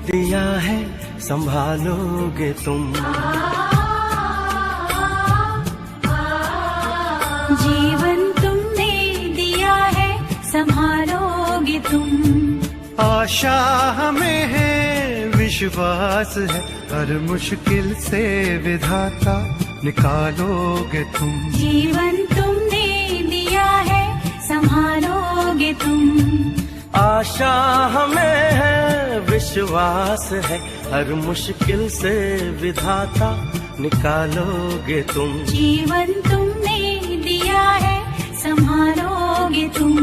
दिया है संभालोगे तुम। जीवन तुमने दिया है संभालोगे तुम। आशा हमें है, विश्वास है, हर मुश्किल से विधाता निकालोगे तुम। जीवन तुमने दिया है संभालोगे तुम। आशा हमें है, विश्वास है, हर मुश्किल से विधाता निकालोगे तुम। जीवन तुमने दिया है संभालोगे तुम।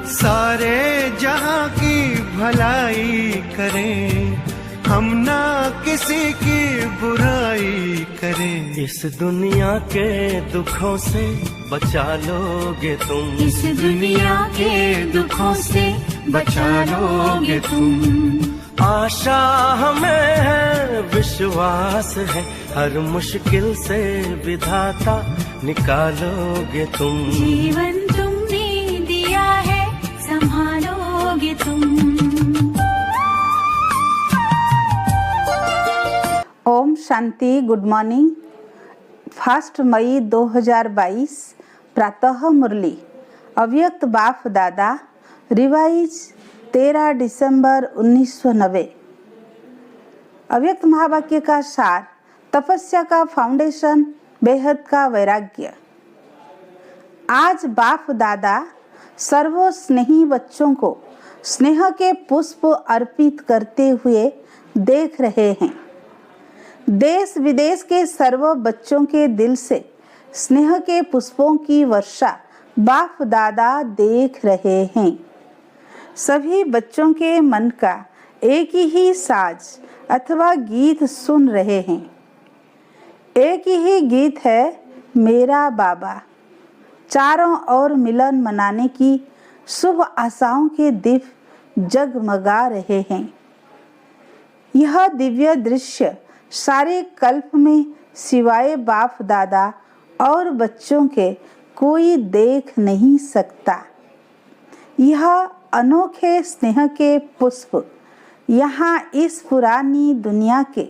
सारे जहां की भलाई करें, हम ना किसी की बुराई करें। इस दुनिया के दुखों से बचा लोगे तुम। इस दुनिया के दुखों से बचा लोगे तुम। आशा हमें है, विश्वास है, हर मुश्किल से विधाता निकालोगे तुम। जीवन तुमने दिया है संभालोगे तुम। ओम शांति। Good morning. 1 मई 2022 प्रातः मुरली। अव्यक्त बाप दादा रिवाइज 13 दिसंबर 1990। अव्यक्त महावाक्य का सार, तपस्या का फाउंडेशन, बेहद का वैराग्य। आज बाप दादा सर्वस्नेही बच्चों को स्नेह के पुष्प अर्पित करते हुए देख रहे हैं। देश विदेश के सर्व बच्चों के दिल से स्नेह के पुष्पों की वर्षा बाप दादा देख रहे हैं। सभी बच्चों के मन का एक ही साज अथवा गीत सुन रहे हैं। एक ही गीत है, मेरा बाबा। चारों ओर मिलन मनाने की शुभ आशाओं के दीप जगमगा रहे हैं। यह दिव्य दृश्य सारे कल्प में सिवाय बाप दादा और बच्चों के कोई देख नहीं सकता। यह अनोखे स्नेह के पुष्प यहाँ इस पुरानी दुनिया के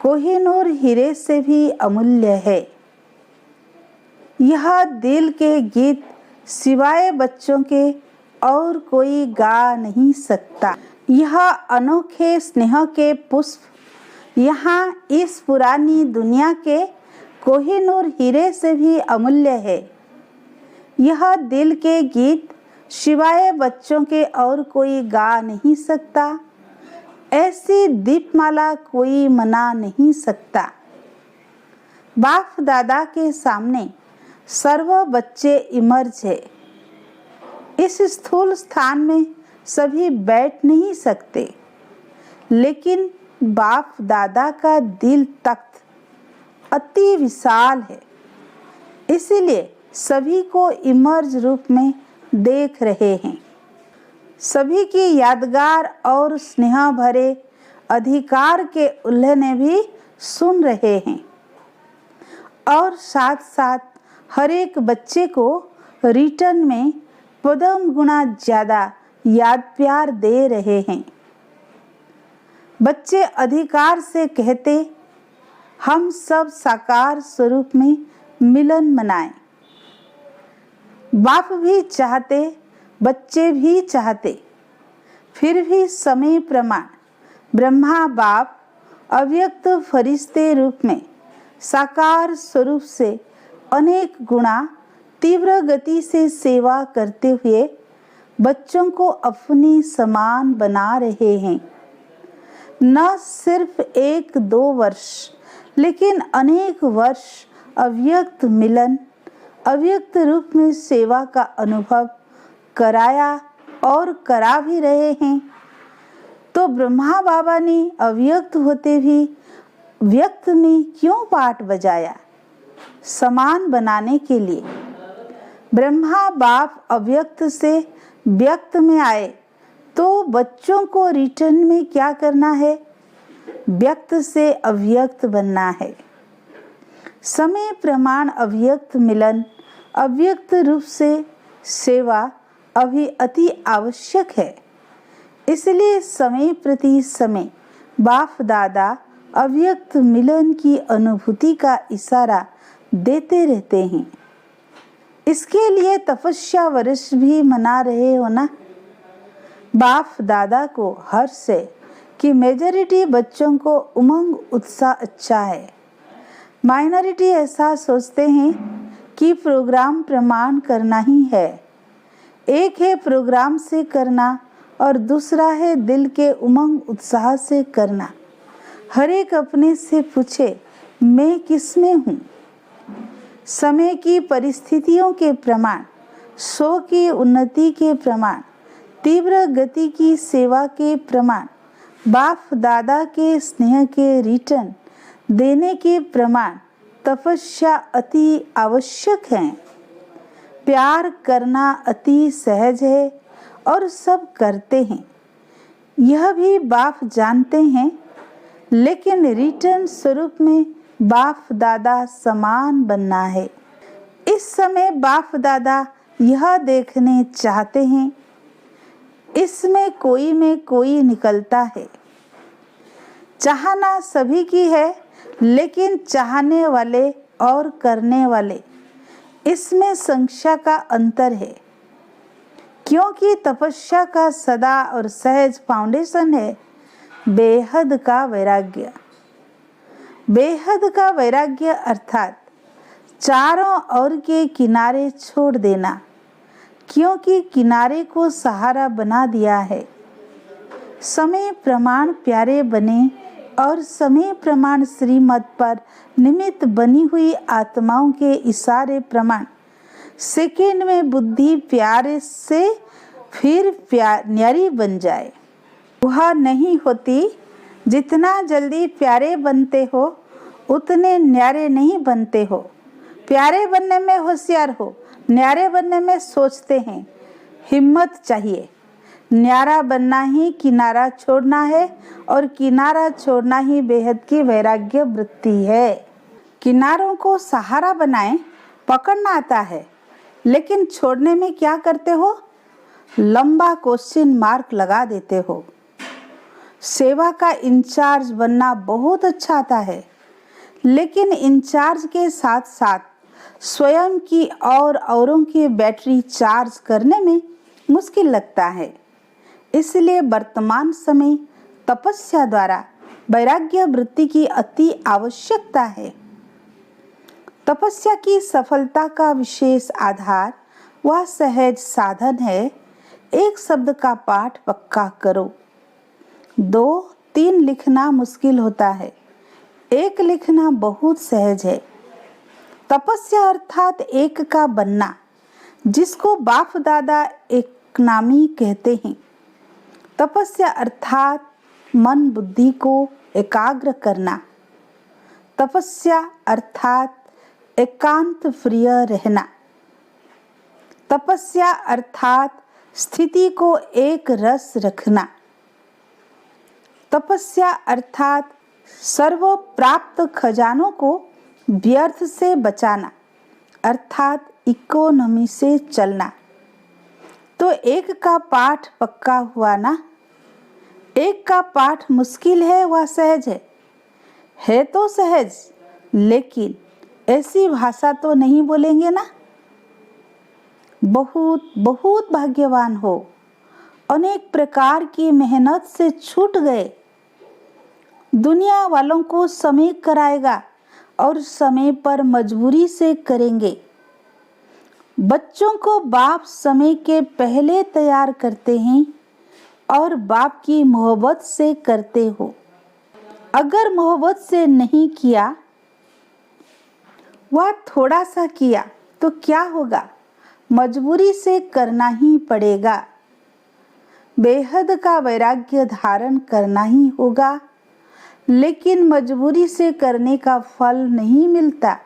कोहिनूर हीरे से भी अमूल्य है। यह दिल के गीत सिवाय बच्चों के और कोई गा नहीं सकता। यह अनोखे स्नेह के पुष्प यहाँ इस पुरानी दुनिया के कोहिनूर हीरे से भी अमूल्य है। यह दिल के गीत सिवाय बच्चों के और कोई गा नहीं सकता। ऐसी दीपमाला कोई मना नहीं सकता। बाप दादा के सामने सर्व बच्चे इमर्ज है। इस स्थूल स्थान में सभी बैठ नहीं सकते, लेकिन बाप दादा का दिल तख्त अति विशाल है, इसीलिए सभी को इमर्ज रूप में देख रहे हैं। सभी की यादगार और स्नेह भरे अधिकार के उल्लंघन भी सुन रहे हैं और साथ साथ हर एक बच्चे को रिटर्न में पदम गुना ज्यादा याद प्यार दे रहे हैं। बच्चे अधिकार से कहते, हम सब साकार स्वरूप में मिलन मनाएं। बाप भी चाहते, बच्चे भी चाहते, फिर भी समय प्रमाण ब्रह्मा बाप अव्यक्त फरिश्ते रूप में साकार स्वरूप से अनेक गुणा तीव्र गति से सेवा करते हुए बच्चों को अपनी समान बना रहे हैं। न सिर्फ 1-2 वर्ष लेकिन अनेक वर्ष अव्यक्त मिलन, अव्यक्त रूप में सेवा का अनुभव कराया और करा भी रहे हैं। तो ब्रह्मा बाबा ने अव्यक्त होते भी व्यक्त में क्यों पाठ बजाया? समान बनाने के लिए। ब्रह्मा बाप अव्यक्त से व्यक्त में आए तो बच्चों को रिटर्न में क्या करना है? व्यक्त से अव्यक्त बनना है। समय प्रमाण अव्यक्त मिलन, अव्यक्त रूप से सेवा अभी अति आवश्यक है। इसलिए समय प्रति समय बाप दादा अव्यक्त मिलन की अनुभूति का इशारा देते रहते हैं। इसके लिए तपस्या वर्ष भी मना रहे हो ना। बाप दादा को हर्ष है कि मेजॉरिटी बच्चों को उमंग उत्साह अच्छा है। माइनॉरिटी ऐसा सोचते हैं कि प्रोग्राम प्रमाण करना ही है। एक है प्रोग्राम से करना और दूसरा है दिल के उमंग उत्साह से करना। हर एक अपने से पूछे मैं किस में हूँ? समय की परिस्थितियों के प्रमाण, सो की उन्नति के प्रमाण, तीव्र गति की सेवा के प्रमाण, बाप दादा के स्नेह के रिटर्न देने के प्रमाण तपस्या अति आवश्यक है। प्यार करना अति सहज है और सब करते हैं, यह भी बाप जानते हैं। लेकिन रिटर्न स्वरूप में बाप दादा समान बनना है। इस समय बाप दादा यह देखने चाहते हैं, इसमें कोई में कोई निकलता है। चाहना सभी की है, लेकिन चाहने वाले और करने वाले, इसमें संख्या का अंतर है। क्योंकि तपस्या का सदा और सहज फाउंडेशन है बेहद का वैराग्य। बेहद का वैराग्य अर्थात चारों ओर के किनारे छोड़ देना, क्योंकि किनारे को सहारा बना दिया है। समय प्रमाण प्यारे बने और समय प्रमाण श्रीमत पर निमित्त बनी हुई आत्माओं के इशारे प्रमाण सेकेंड में बुद्धि प्यारे से फिर न्यारी बन जाए। वह नहीं होती। जितना जल्दी प्यारे बनते हो उतने न्यारे नहीं बनते हो। प्यारे बनने में होशियार हो, न्यारे बनने में सोचते हैं। हिम्मत चाहिए। न्यारा बनना ही किनारा छोड़ना है और किनारा छोड़ना ही बेहद की वैराग्य वृत्ति है। किनारों को सहारा बनाएं, पकड़ना आता है, लेकिन छोड़ने में क्या करते हो? लंबा क्वेश्चन मार्क लगा देते हो। सेवा का इंचार्ज बनना बहुत अच्छा आता है, लेकिन इंचार्ज के साथ साथ स्वयं की और औरों की बैटरी चार्ज करने में मुश्किल लगता है। इसलिए वर्तमान समय तपस्या द्वारा वैराग्य वृत्ति की अति आवश्यकता है। तपस्या की सफलता का विशेष आधार वह सहज साधन है। एक शब्द का पाठ पक्का करो। 2-3 लिखना मुश्किल होता है, एक लिखना बहुत सहज है। तपस्या अर्थात एक का बनना, जिसको बाप दादा एक नामी कहते हैं। तपस्या अर्थात मन बुद्धि को एकाग्र करना। तपस्या अर्थात एकांत प्रिय रहना। तपस्या अर्थात स्थिति को एक रस रखना। तपस्या अर्थात सर्व प्राप्त खजानों को व्यर्थ से बचाना, अर्थात इकोनॉमी से चलना। तो एक का पाठ पक्का हुआ ना। एक का पाठ मुश्किल है, वह सहज है तो सहज, लेकिन ऐसी भाषा तो नहीं बोलेंगे ना। बहुत बहुत भाग्यवान हो, अनेक प्रकार की मेहनत से छूट गए। दुनिया वालों को समय कराएगा और समय पर मजबूरी से करेंगे। बच्चों को बाप समय के पहले तैयार करते हैं और बाप की मोहब्बत से करते हो। अगर मोहब्बत से नहीं किया, वह थोड़ा सा किया तो क्या होगा? मजबूरी से करना ही पड़ेगा। बेहद का वैराग्य धारण करना ही होगा, लेकिन मजबूरी से करने का फल नहीं मिलता।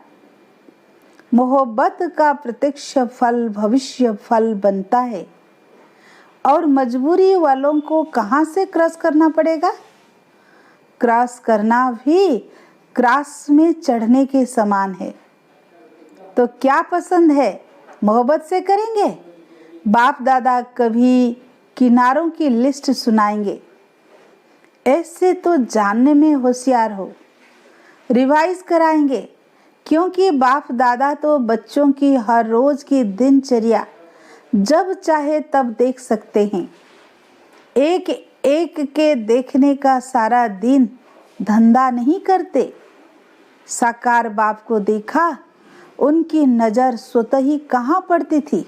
मोहब्बत का प्रत्यक्ष फल भविष्य फल बनता है। और मजबूरी वालों को कहाँ से क्रॉस करना पड़ेगा? क्रॉस करना भी क्रॉस में चढ़ने के समान है। तो क्या पसंद है? मोहब्बत से करेंगे? बाप दादा कभी किनारों की लिस्ट सुनाएंगे। ऐसे तो जानने में होशियार हो। रिवाइज कराएंगे, क्योंकि बाप दादा तो बच्चों की हर रोज की दिनचर्या जब चाहे तब देख सकते हैं। एक एक के देखने का सारा दिन धंधा नहीं करते। साकार बाप को देखा, उनकी नज़र स्वतः ही कहाँ पड़ती थी।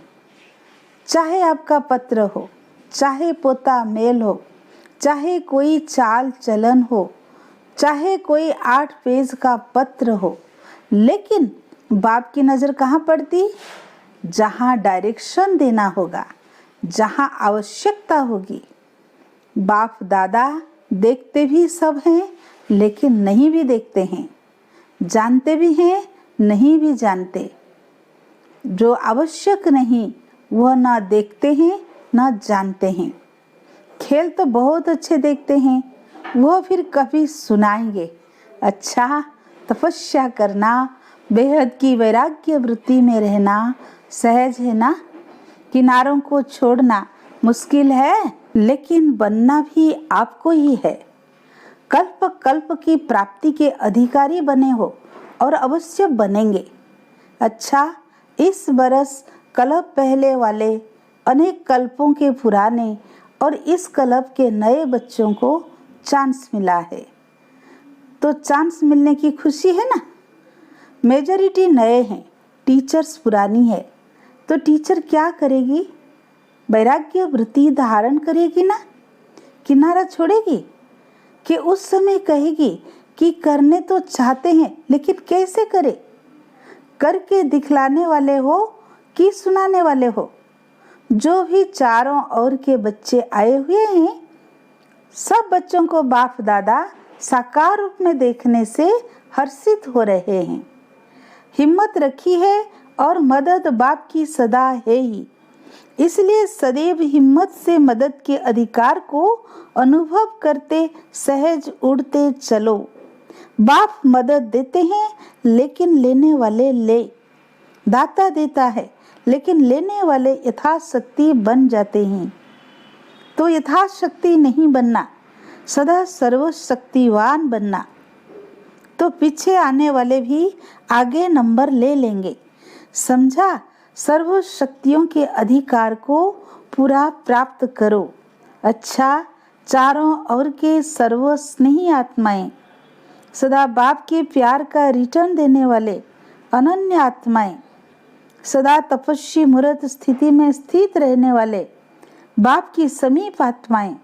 चाहे आपका पत्र हो, चाहे पोता मेल हो, चाहे कोई चाल चलन हो, चाहे कोई 8 पेज का पत्र हो, लेकिन बाप की नज़र कहाँ पड़ती? जहाँ डायरेक्शन देना होगा, जहाँ आवश्यकता होगी। बाप दादा देखते भी सब हैं, लेकिन नहीं भी देखते हैं। जानते भी हैं, नहीं भी जानते। जो आवश्यक नहीं वह ना देखते हैं ना जानते हैं। खेल तो बहुत अच्छे देखते हैं, वह फिर कभी सुनाएंगे। अच्छा, तपस्या करना, बेहद की वैराग्य वृत्ति में रहना सहज है ना? किनारों को छोड़ना मुश्किल है, लेकिन बनना भी आपको ही है। कल्प कल्प की प्राप्ति के अधिकारी बने हो और अवश्य बनेंगे। अच्छा, इस बरस कल्प पहले वाले अनेक कल्पों के पुराने और इस कल्प के नए बच्चों को चांस मिला है। तो चांस मिलने की खुशी है ना? मेजॉरिटी नए हैं, टीचर्स पुरानी है। तो टीचर क्या करेगी? वैराग्य वृत्ति धारण करेगी ना? किनारा छोड़ेगी कि उस समय कहेगी कि करने तो चाहते हैं, लेकिन कैसे करे? करके दिखलाने वाले हो कि सुनाने वाले हो? जो भी चारों ओर के बच्चे आए हुए हैं, सब बच्चों को बाप दादा साकार रूप में देखने से हर्षित हो रहे हैं। हिम्मत रखी है और मदद बाप की सदा है ही। इसलिए सदैव हिम्मत से मदद के अधिकार को अनुभव करते सहज उड़ते चलो। बाप मदद देते हैं, लेकिन लेने वाले ले। दाता देता है, लेकिन लेने वाले यथाशक्ति बन जाते हैं। तो यथाशक्ति नहीं बनना, सदा सर्वशक्तिवान बनना। तो पीछे आने वाले भी आगे नंबर ले लेंगे। समझा? सर्व शक्तियों के अधिकार को पूरा प्राप्त करो। अच्छा, चारों ओर के सर्व स्नेही आत्माएं, सदा बाप के प्यार का रिटर्न देने वाले अनन्य आत्माएं, सदा तपस्वी मूर्त स्थिति में स्थित रहने वाले बाप की समीप आत्माएं,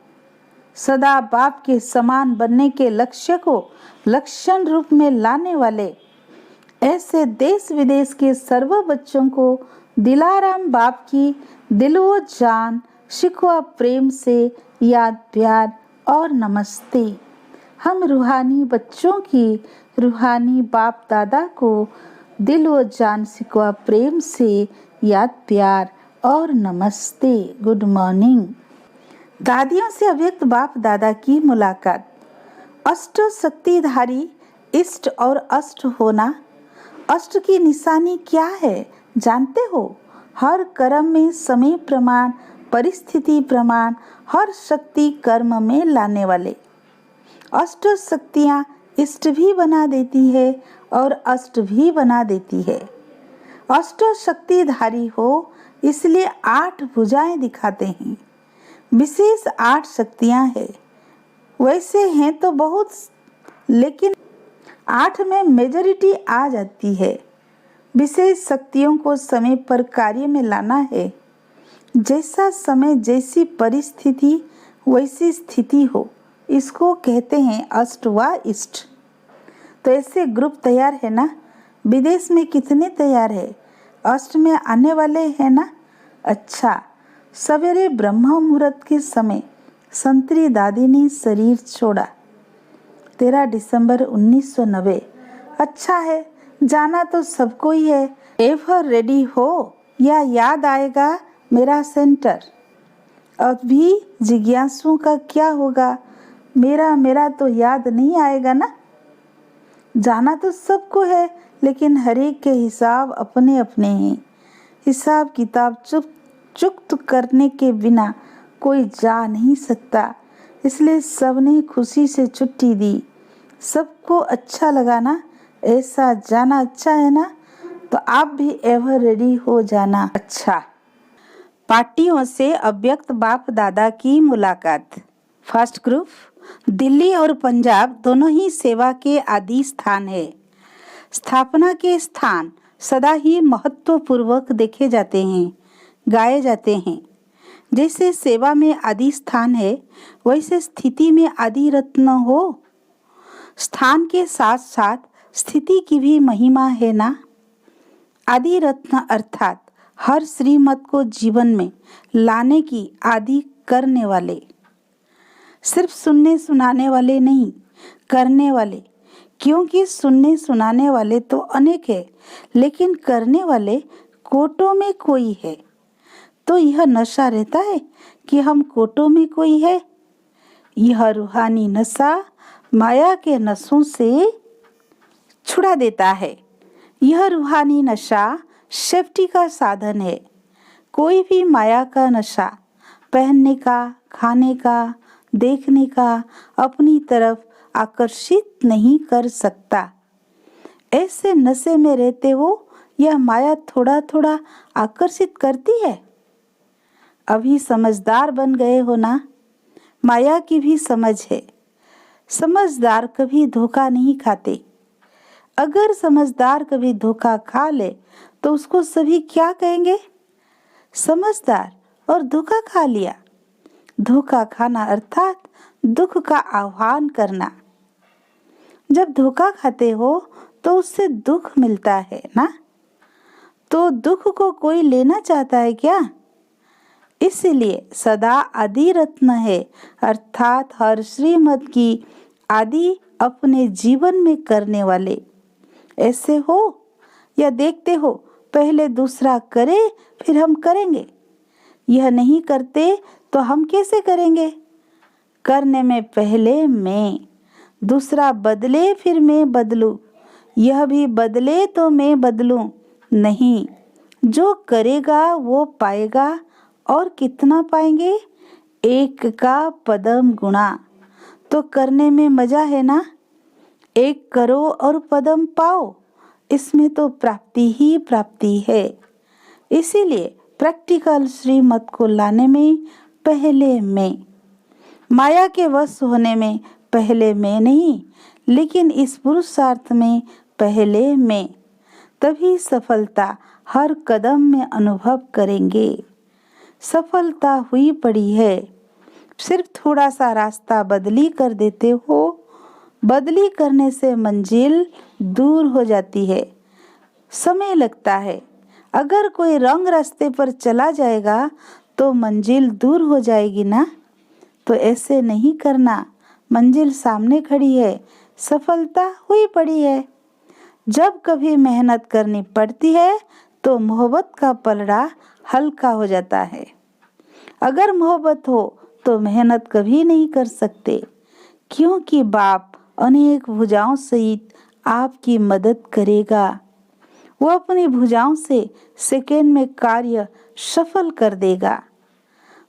सदा बाप के समान बनने के लक्ष्य को लक्षण रूप में लाने वाले ऐसे देश विदेश के सर्व बच्चों को दिलाराम बाप की दिलो जान शिकवा प्रेम से याद प्यार और नमस्ते। हम रूहानी बच्चों की रूहानी बाप दादा को दिलो जान शिकवा प्रेम से याद प्यार और नमस्ते। Good morning. दादियों से अव्यक्त बाप दादा की मुलाकात। अष्ट शक्तिधारी इष्ट और अष्ट होना। अष्ट की निशानी क्या है जानते हो? हर कर्म में समय प्रमाण, परिस्थिति प्रमाण, हर शक्ति कर्म में लाने वाले। अष्ट शक्तियाँ इष्ट भी बना देती है और अष्ट भी बना देती है। अष्ट शक्तिधारी हो इसलिए 8 भुजाएं दिखाते हैं। विशेष 8 शक्तियाँ हैं। वैसे हैं तो बहुत, लेकिन 8 में मेजॉरिटी आ जाती है। विशेष शक्तियों को समय पर कार्य में लाना है। जैसा समय, जैसी परिस्थिति, वैसी स्थिति हो, इसको कहते हैं अष्ट व इष्ट। तो ऐसे ग्रुप तैयार है ना? विदेश में कितने तैयार है? अष्ट में आने वाले हैं ना? अच्छा, सवेरे ब्रह्म मुहूर्त के समय संतरी दादी ने शरीर छोड़ा 13 दिसंबर 1990। अच्छा है, जाना तो सबको ही है। एवर रेडी हो या याद आएगा मेरा सेंटर? अभी जिज्ञासु का क्या होगा? मेरा तो याद नहीं आएगा ना? जाना तो सबको है, लेकिन हर एक के हिसाब अपने अपने हैं। हिसाब किताब चुकत करने के बिना कोई जा नहीं सकता, इसलिए सबने खुशी से छुट्टी दी। सबको अच्छा लगा ना? ऐसा जाना अच्छा है ना? तो आप भी एवर रेडी हो जाना। अच्छा, पार्टियों से अव्यक्त बाप दादा की मुलाकात। फर्स्ट ग्रुप, दिल्ली और पंजाब दोनों ही सेवा के आदि स्थान है। स्थापना के स्थान सदा ही महत्वपूर्वक देखे जाते हैं, गाए जाते हैं। जैसे सेवा में आदि स्थान है, वैसे स्थिति में आदि रत्न हो। स्थान के साथ साथ स्थिति की भी महिमा है ना? आदि रत्न अर्थात हर श्रीमत को जीवन में लाने की आदि करने वाले। सिर्फ सुनने सुनाने वाले नहीं, करने वाले। क्योंकि सुनने सुनाने वाले तो अनेक है, लेकिन करने वाले कोटों में कोई है। तो यह नशा रहता है कि हम कोटों में कोई है। यह रूहानी नशा माया के नशों से छुड़ा देता है। यह रूहानी नशा सेफ्टी का साधन है। कोई भी माया का नशा पहनने का, खाने का, देखने का अपनी तरफ आकर्षित नहीं कर सकता। ऐसे नशे में रहते हो, यह माया थोड़ा थोड़ा आकर्षित करती है। अभी समझदार बन गए हो ना? माया की भी समझ है। समझदार कभी धोखा नहीं खाते। अगर समझदार कभी धोखा खा ले तो उसको सभी क्या कहेंगे? समझदार और धोखा खा लिया। धोखा खाना अर्थात दुख का आह्वान करना। जब धोखा खाते हो तो उससे दुख मिलता है ना? तो दुख को कोई लेना चाहता है क्या? इसलिए सदा आदि रत्न है, अर्थात हर श्रीमत की आदि अपने जीवन में करने वाले। ऐसे हो या देखते हो, पहले दूसरा करे फिर हम करेंगे। यह नहीं करते तो हम कैसे करेंगे? करने में पहले मैं, दूसरा बदले फिर मैं बदलूं, यह भी बदले तो मैं बदलूं। नहीं, जो करेगा वो पाएगा। और कितना पाएंगे? एक का पदम गुणा। तो करने में मजा है ना? एक करो और पदम पाओ, इसमें तो प्राप्ति ही प्राप्ति है। इसीलिए प्रैक्टिकल श्रीमत को लाने में पहले मैं, माया के वश होने में पहले मैं नहीं, लेकिन इस पुरुषार्थ में पहले मैं। तभी सफलता हर कदम में अनुभव करेंगे। सफलता हुई पड़ी है, सिर्फ थोड़ा सा रास्ता बदली कर देते हो। बदली करने से मंजिल दूर हो जाती है, समय लगता है। अगर कोई रंग रास्ते पर चला जाएगा तो मंजिल दूर हो जाएगी ना? तो ऐसे नहीं करना। मंजिल सामने खड़ी है, सफलता हुई पड़ी है। जब कभी मेहनत करनी पड़ती है तो मोहब्बत का पलड़ा हल्का हो जाता है। अगर मोहब्बत हो तो मेहनत कभी नहीं कर सकते, क्योंकि बाप अनेक भुजाओं सहित आपकी मदद करेगा। वो अपनी भुजाओं से सेकेंड में कार्य सफल कर देगा।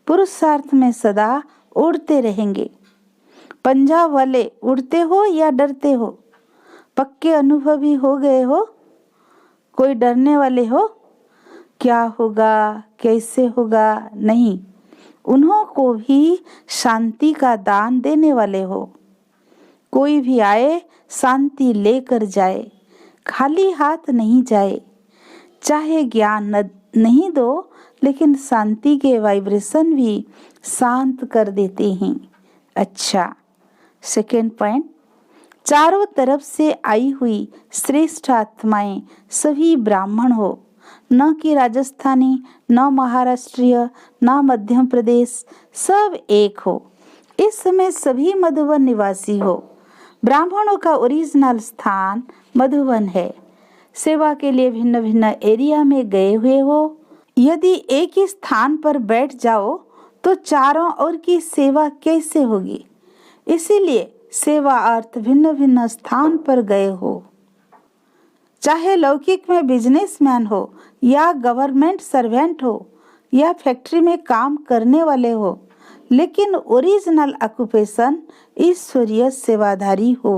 पुरुषार्थ में सदा उड़ते रहेंगे। पंजाब वाले उड़ते हो या डरते हो? पक्के अनुभवी हो गए हो? कोई डरने वाले हो? क्या होगा, कैसे होगा? नहीं, उन्हों को भी शांति का दान देने वाले हो। कोई भी आए शांति लेकर जाए, खाली हाथ नहीं जाए। चाहे ज्ञान नहीं दो, लेकिन शांति के वाइब्रेशन भी शांत कर देते हैं। अच्छा, सेकेंड पॉइंट, चारों तरफ से आई हुई श्रेष्ठ आत्माएं सभी ब्राह्मण हो, न कि राजस्थानी, न महाराष्ट्रीय, न मध्य प्रदेश, सब एक हो। इस समय सभी मधुबन निवासी हो। ब्राह्मणों का ओरिजिनल स्थान मधुबन है। सेवा के लिए भिन्न भिन्न एरिया में गए हुए हो। यदि एक ही स्थान पर बैठ जाओ तो चारों ओर की सेवा कैसे होगी? इसीलिए सेवा अर्थ भिन्न भिन्न स्थान पर गए हो। चाहे लौकिक में बिजनेसमैन हो या गवर्नमेंट सर्वेंट हो या फैक्ट्री में काम करने वाले हो, लेकिन ओरिजिनल ऑक्यूपेशन ईश्वरीय सेवाधारी हो।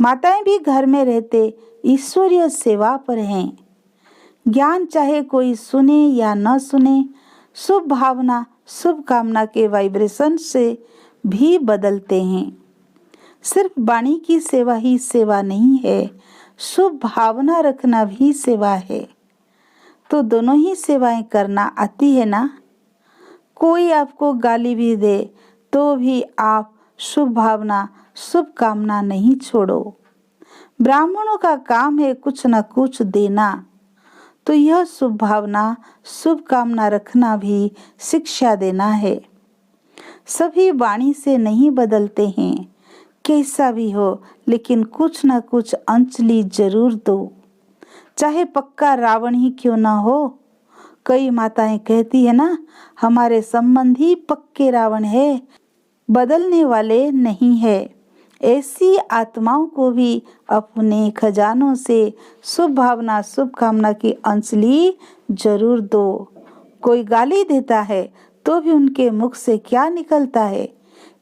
माताएं भी घर में रहते ईश्वरीय सेवा पर हैं। ज्ञान चाहे कोई सुने या न सुने, शुभ भावना शुभ कामना के वाइब्रेशन से भी बदलते हैं। सिर्फ वाणी की सेवा ही सेवा नहीं है, शुभ भावना रखना भी सेवा है। तो दोनों ही सेवाएं करना आती है ना? कोई आपको गाली भी दे तो भी आप शुभ भावना शुभ कामना नहीं छोड़ो। ब्राह्मणों का काम है कुछ न कुछ देना, तो यह शुभ भावना शुभ कामना रखना भी शिक्षा देना है। सभी वाणी से नहीं बदलते हैं, कैसा भी हो, लेकिन कुछ न कुछ अंजलि जरूर दो, चाहे पक्का रावण ही क्यों ना हो। कई माताएं कहती है ना, हमारे संबंधी पक्के रावण है, बदलने वाले नहीं है। ऐसी आत्माओं को भी अपने खजानों से शुभ भावना शुभ कामना की अंजलि जरूर दो। कोई गाली देता है तो भी उनके मुख से क्या निकलता है?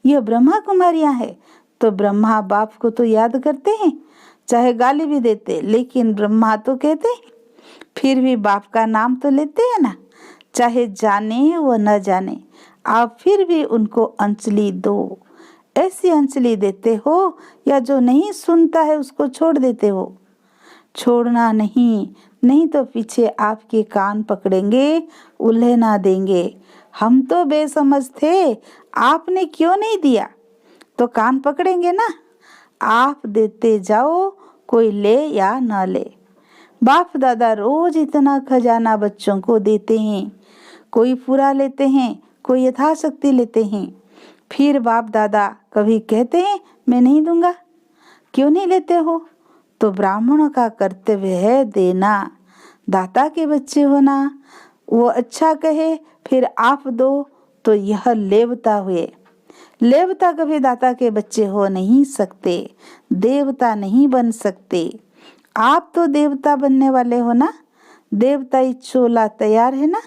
यह ब्रह्मा कुमारियां हैं, तो ब्रह्मा बाप को तो याद करते हैं, चाहे गाली भी देते, लेकिन ब्रह्मा तो कहते हैं, फिर भी बाप का नाम तो लेते हैं ना। चाहे जाने व न जाने, आप फिर भी उनको अंजलि दो। ऐसी अंजलि देते हो या जो नहीं सुनता है उसको छोड़ देते हो? छोड़ना नहीं, नहीं तो पीछे आपके कान पकड़ेंगे, उल्हे ना देंगे। हम तो बेसमझ थे, आपने क्यों नहीं दिया? तो कान पकड़ेंगे ना। आप देते जाओ, कोई ले या न ले। बाप दादा रोज इतना खजाना बच्चों को देते हैं, कोई पूरा लेते हैं, कोई यथाशक्ति लेते हैं। फिर बाप दादा कभी कहते हैं मैं नहीं दूंगा, क्यों नहीं लेते हो? तो ब्राह्मणों का कर्तव्य है देना, दाता के बच्चे होना। वो अच्छा कहे फिर आप दो तो यह लेवता हुए। लेवता कभी दाता के बच्चे हो नहीं सकते, देवता नहीं बन सकते। आप तो देवता बनने वाले हो ना। देवताई चोला तैयार है ना,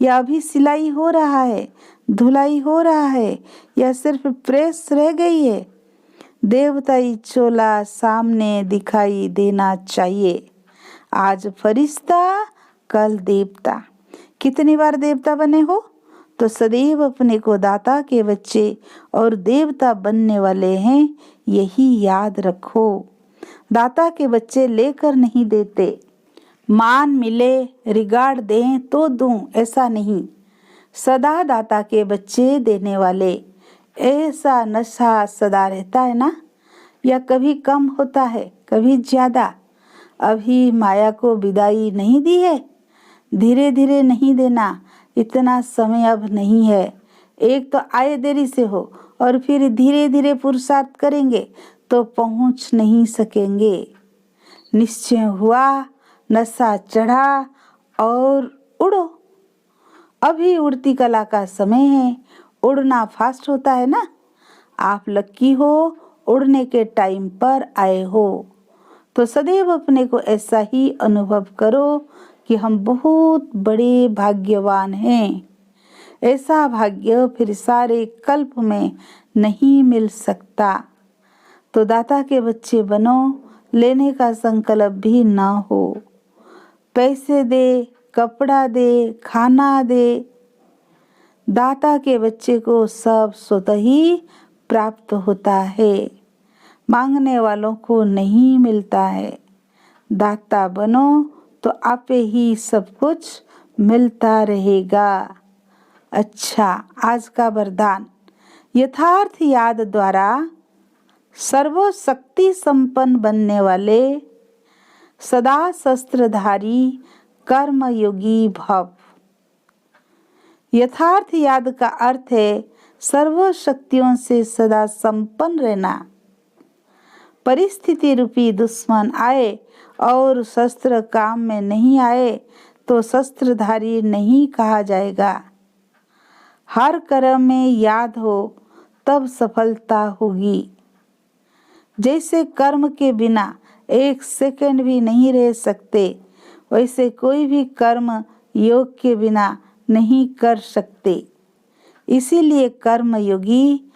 या अभी सिलाई हो रहा है, धुलाई हो रहा है, या सिर्फ प्रेस रह गई है? देवताई चोला सामने दिखाई देना चाहिए। आज फरिश्ता कल देवता। कितनी बार देवता बने हो? तो सदैव अपने को दाता के बच्चे और देवता बनने वाले हैं, यही याद रखो। दाता के बच्चे लेकर नहीं देते, मान मिले रिगार्ड दें तो दूं, ऐसा नहीं। सदा दाता के बच्चे देने वाले, ऐसा नशा सदा रहता है ना। या कभी कम होता है, कभी ज्यादा। अभी माया को विदाई नहीं दी है, धीरे धीरे नहीं देना, इतना समय अब नहीं है। एक तो आए देरी से हो और फिर धीरे धीरे पुरुषार्थ करेंगे तो पहुंच नहीं सकेंगे। निश्चय हुआ, नशा चढ़ा और उड़ो। अभी उड़ती कला का समय है, उड़ना फास्ट होता है ना। आप लक्की हो, उड़ने के टाइम पर आए हो। तो सदैव अपने को ऐसा ही अनुभव करो कि हम बहुत बड़े भाग्यवान हैं। ऐसा भाग्य फिर सारे कल्प में नहीं मिल सकता। तो दाता के बच्चे बनो, लेने का संकल्प भी ना हो। पैसे दे, कपड़ा दे, खाना दे, दाता के बच्चे को सब स्वतः ही प्राप्त होता है, मांगने वालों को नहीं मिलता है। दाता बनो तो आपे ही सब कुछ मिलता रहेगा। अच्छा, आज का वरदान। यथार्थ याद द्वारा सर्वशक्ति संपन्न बनने वाले सदा शस्त्रधारी कर्मयोगी भव। यथार्थ याद का अर्थ है सर्व शक्तियों से सदा संपन्न रहना। परिस्थिति रूपी दुश्मन आए और शस्त्र काम में नहीं आए तो शस्त्रधारी नहीं कहा जाएगा। हर कर्म में याद हो तब सफलता होगी। जैसे कर्म के बिना एक सेकंड भी नहीं रह सकते, वैसे कोई भी कर्म योग के बिना नहीं कर सकते। इसीलिए कर्मयोगी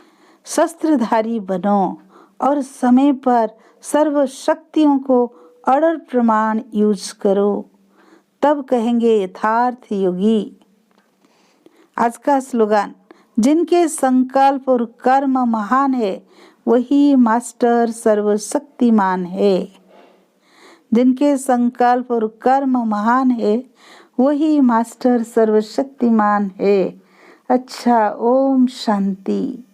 शस्त्रधारी बनो और समय पर सर्व शक्तियों को अड़र प्रमाण यूज करो, तब कहेंगे यथार्थ योगी। आज का स्लोगन। जिनके संकल्प और कर्म महान है वही मास्टर सर्वशक्तिमान है। जिनके संकल्प और कर्म महान है वही मास्टर सर्वशक्तिमान है। अच्छा, ओम शांति।